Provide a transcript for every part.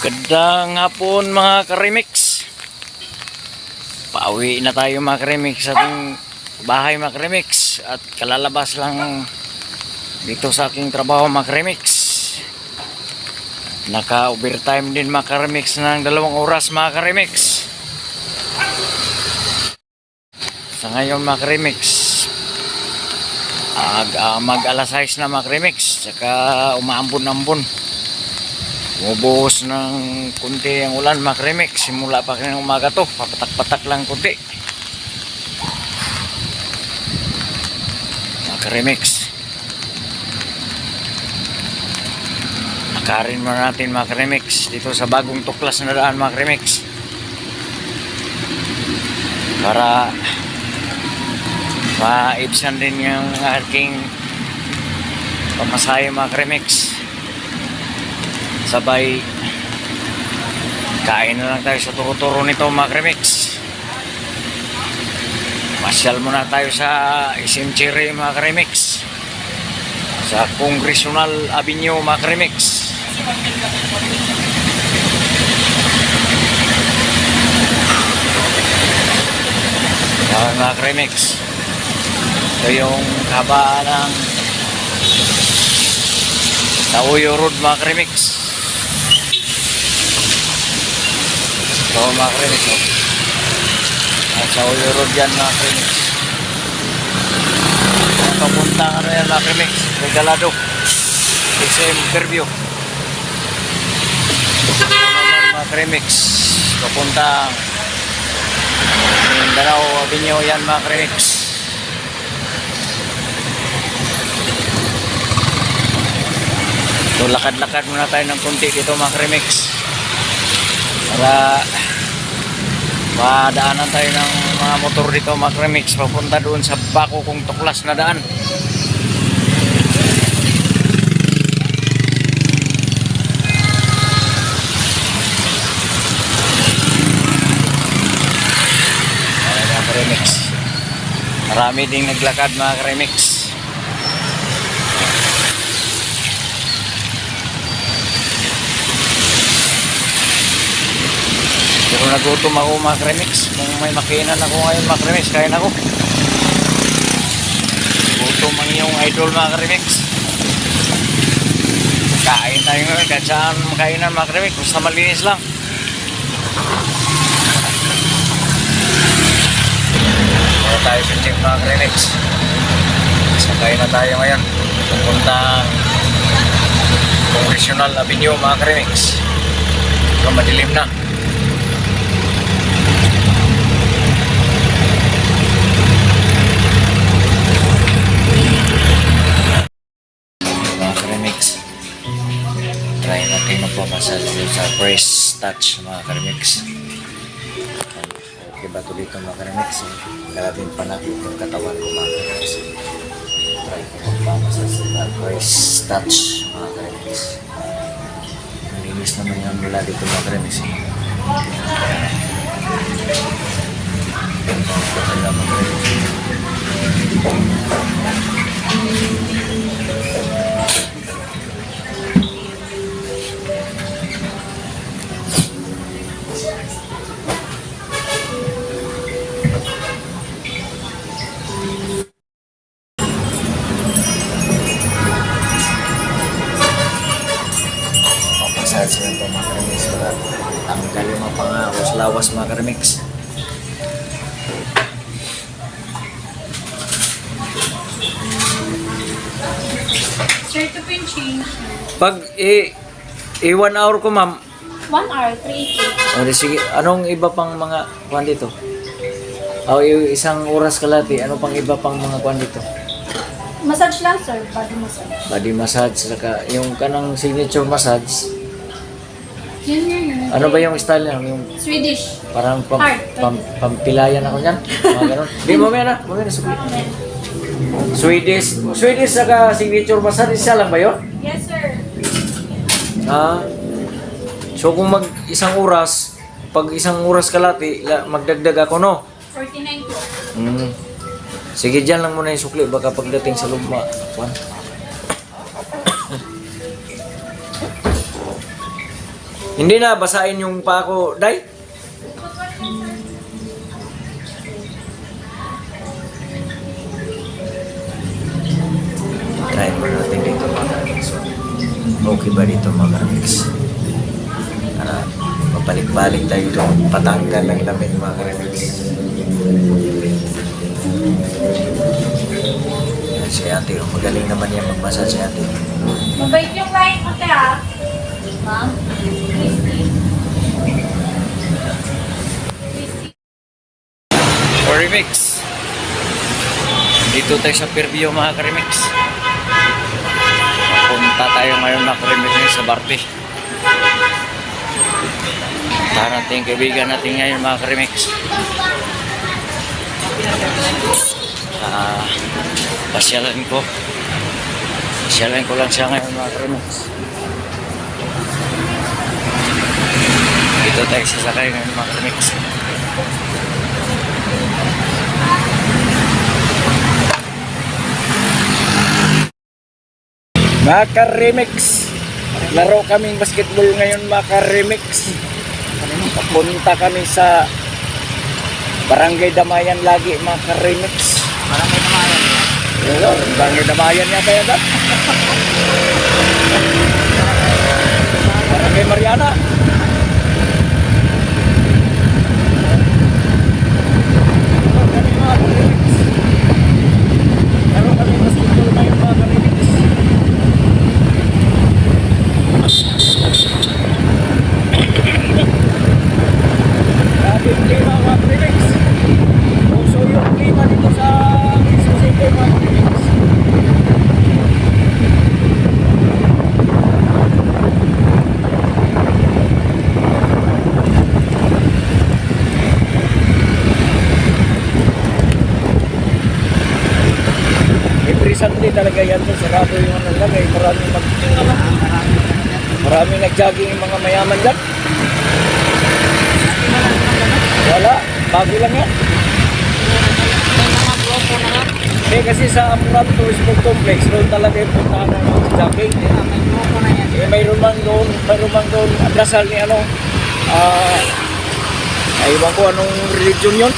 Magandang hapon mga Karimix. Pauwi na tayo mga Karimix sa ating bahay mga Karimix. At kalalabas lang dito sa aking trabaho mga Karimix. Naka-overtime din mga Karimix ng 2 oras mga Karimix. Sa ngayon mga Karimix, mag-alas 6 na mga Karimix. Saka umaambon-ambon. Bumubuhos ng kunti ang ulan mga Karimix. Simula pa kanina umaga to, papatak-patak lang kunti mga Karimix. Nakarin muna natin mga Karimix dito sa bagong tuklas na daan mga Karimix, para maibsan din yung aking pamasahe mga Karimix. Sabay kain na lang tayo sa turo-turo nito mga Karimix. Masyal muna tayo sa Isimchiri mga Karimix, sa Congressional Avenue mga Karimix. Mga Karimix, ito yung haba ng Tauyo Road mga Karimix. So mga Karimix, at sa Uyo Road yan mga Karimix. Papunta ano yan mga Karimix, Regalado, SM Fairview. So naman mga Karimix, papunta Mindanao Avenue yan mga Karimix. So lakad-lakad muna tayo ng kunti dito mga Karimix, para madaanan tayo ng mga motor dito mga Karimix, papunta doon sa bako kong tuklas na daan. Ayan mga Karimix, marami ding naglakad mga Karimix. Pero nagutom ako mga Karimix. Kung may makinan ako ngayon mga Karimix, kain ako. Gutom ang iyong idol mga Karimix. Kain tayo ngayon, kahit saan makainan mga Karimix, basta malinis lang. Para tayo sa jeep mga Karimix. Sakay na tayo ngayon, pupunta Congressional Avenue mga Karimix. So madilim na. Try natin magpapasal sa press touch mga Karimix. Okay ba ito dito mga Karimix? Grabe pa natin yung katawan ko mga Karimix. Try ko magpapasal sa press touch mga Karimix. Malinis naman yung mula dito mga Karimix. Kaya mga Karimix, sa ito mga Karimix, para tanggal yung mga pangawas-lawas mga Karimix. Sir, ito po yung change. Pag 1 hour ko ma'am. 1 hour, 3 O sige, anong iba pang mga kwan dito? O isang oras kalati, ano pang iba pang mga kwan dito? Massage lang sir, body massage. Body massage, saka yung kanang signature massage. Yun. Ano ba yung style niya? Yung Swedish. parang Hard. pampilayan ako niyan. Mga ganun. Di, mamaya na sukli. Swedish saka signature massage, isa lang ba yun? Yes sir. So kung isang oras, pag isang oras kalati, magdagdag ako no? 49 po. Sige, dyan lang muna yung sukli, baka pagdating sa luma. Hindi na, basahin yung pa ko, Day. Try mo natin dito mga karamix. Okay ba dito mga karamix? Mabalik-balik tayo doon. Patanggal ng lamig mga karamix. Yan si ate. Magaling naman yan magbasa si ate. Mabait yung client mo, te, ha? Ma'am? Remix. Dito tayo sa Fairview mga karimix. Punta tayo ngayon mga karimix sa Barte. Para natin kaibigan natin ngayon mga karimix. Pasyalan ko. Pasyalan ko lang siya ngayon mga karimix. Dito tayo sasakay ngayon mga karimix. Maka-remix. Laro kaming basketball ngayon, maka-remix. Papunta kami sa Barangay Damayan lagi, maka-remix. Barangay Damayan. Yo, Barangay Damayan yata yan. Barangay Mariana. Laro kami basketball ngayon, maka-remix. Grabe yung klima mga premix. Puso yung klima dito sa Quezon City mga premix. Every Sunday talaga yan doon. Sarado yung ano lagay. Maraming nag-jogging yung mga mayaman dyan. Wala, bago lang yan. Eh kasi sa Amoranto Sport Complex, doon talaga yung puntahan ng mga jogging. Eh mayroon man doon, adrasal ni ano, aywan ko anong religion yun.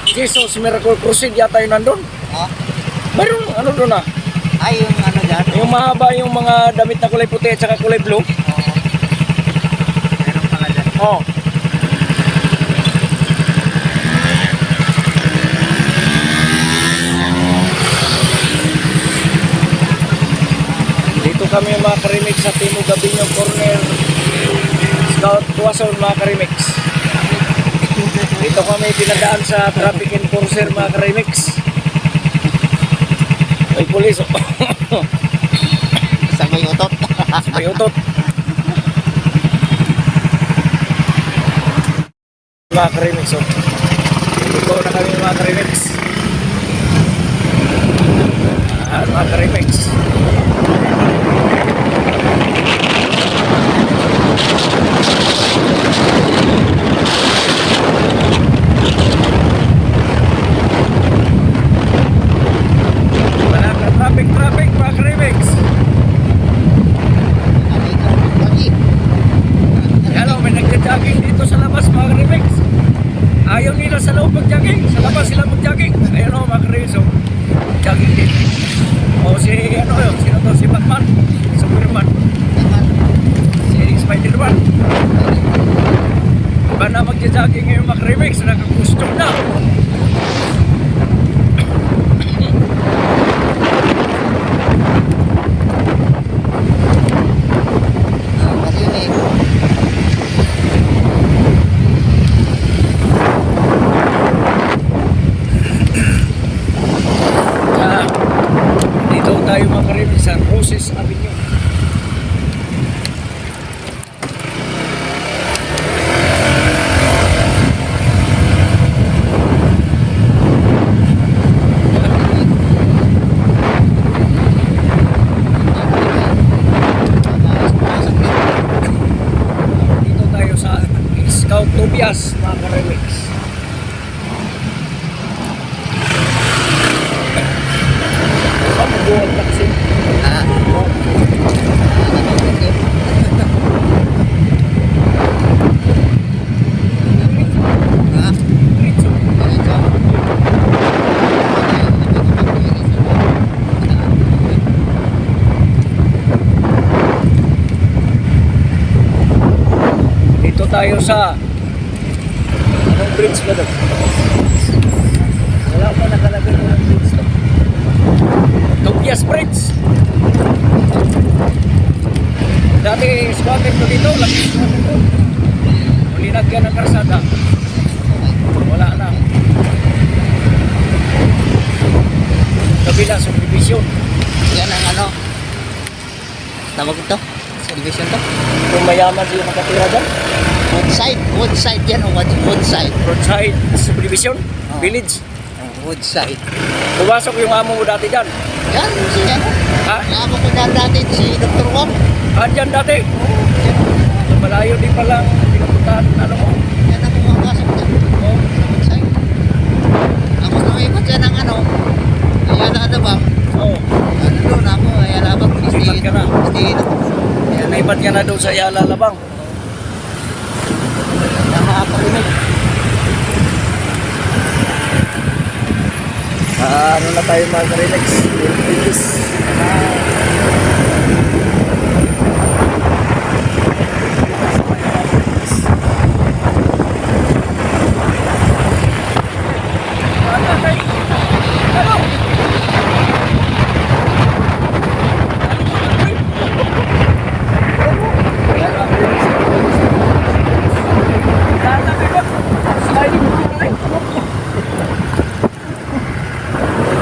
Jesus Miracle Crusade yata yun nandun. Mayroon ano doon ah. Ay, yung ano dyan? Yung mahaba yung mga damit na kulay puti at saka kulay blue. Meron pala dyan. Oh. Dito kami mga karimix sa Timo Gabinyo Corner Scout Tuwason mga karimix. Dito kami pinadaan sa traffic enforcer mga karimix. Ay pulis. Sabay utot. Sabay utot. Mga karimix. So. Dito na kami mga karimix. Mga karimix. Traffic mga karimix. Hello, may nagja-jogging dito sa labas mga karimix. Ayaw nila sa loob mag-jogging. Sa labas sila mag-jogging. Ayan o mga karimix. So, jogging din. O si ano yun, sino to? Si Batman. Superman. Si Spider-Man. Iba na magja-jogging ngayon mga karimix. Nakakustom na. Dito tayo mga karimix sa Roses Avenue. Dito tayo sa Scout Tobias mga karimix. Mabuhat na kasi. tayo sa anong bridge ba doon? Wala pa nakalagay ng bridge to. Tobias Bridge. Dati squatter ko dito, lagi squatter ko. Linagyan ng karsada. Wala na. Kabila, subdivision. Yan ang ano. Tawag ito? Subdivision to? Kung mayaman sila nakatira dyan. Woodside. Woodside yan o woodside. Roadside subdivision, Oh. village. Woodside. Pumasok yung amo mo dati dyan. Yan, si ano. Ha? Amo ko dyan dati si Dr. Wong. Dyan dati. Malayo din palang pinapuntahan. Ano mo? Yan ang pumapasok to. Oh. Woodside. Tapos lumipat yan ang ano. Ayala na ba? Oh. Ano doon ako, ayala ba? Lumipat ka na. Hindi na. Ayan, naipat ka na doon sa Yala Labang. Nakakapagulog. Ano na tayo mag-relax? Relax.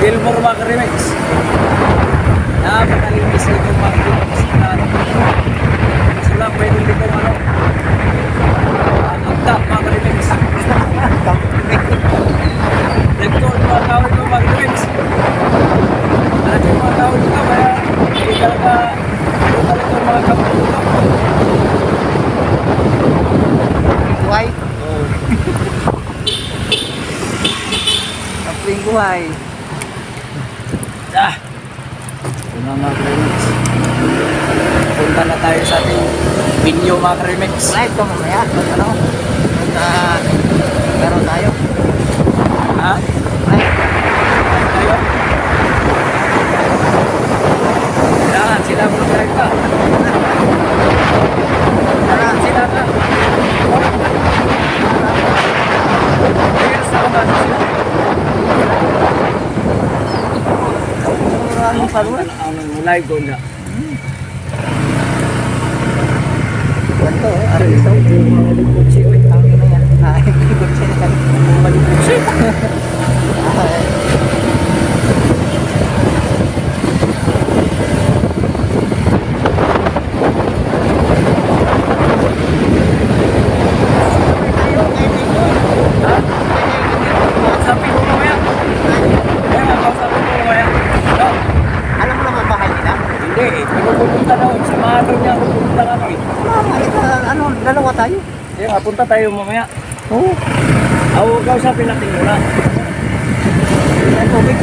Gilmore Mac-Remix. Napakalinis ito Mac-Remix. Kaso lang, pwede dito ano. Ang top Mac-Remix. Nag-call mga tawag ko Mac-Remix. Alam yung mga tawag ko, kaya hindi talaga mga kapatid ko. Buhay. Oh. Kapling buhay. Ito na Mac-Remix. Punta na tayo sa ating Binyo Mac-Remix. Live ko mamaya. Ano? Laro tayo. Ha? Live. Tayo? Kailangan sila mo tayo ka. Kailangan sila ka. Ayun sa kaman sila. Ang paruan. Ang live ko na. Ganito. Ano ito? Yung mga likotsi. Uy, Ang ina yan. Ikot siya na. mga likotsi. Ha? Kausapin mo mamaya. Kaya nga, kausapin mo mamaya. No? Alam mo naman bahay nila? Hindi, pupunta daw. Samahan daw niya, pupunta kami. Ano, dalawa tayo. Kaya nga, punta tayo mamaya. Oo. Ako, kausapin natin muna. Ay, tubig.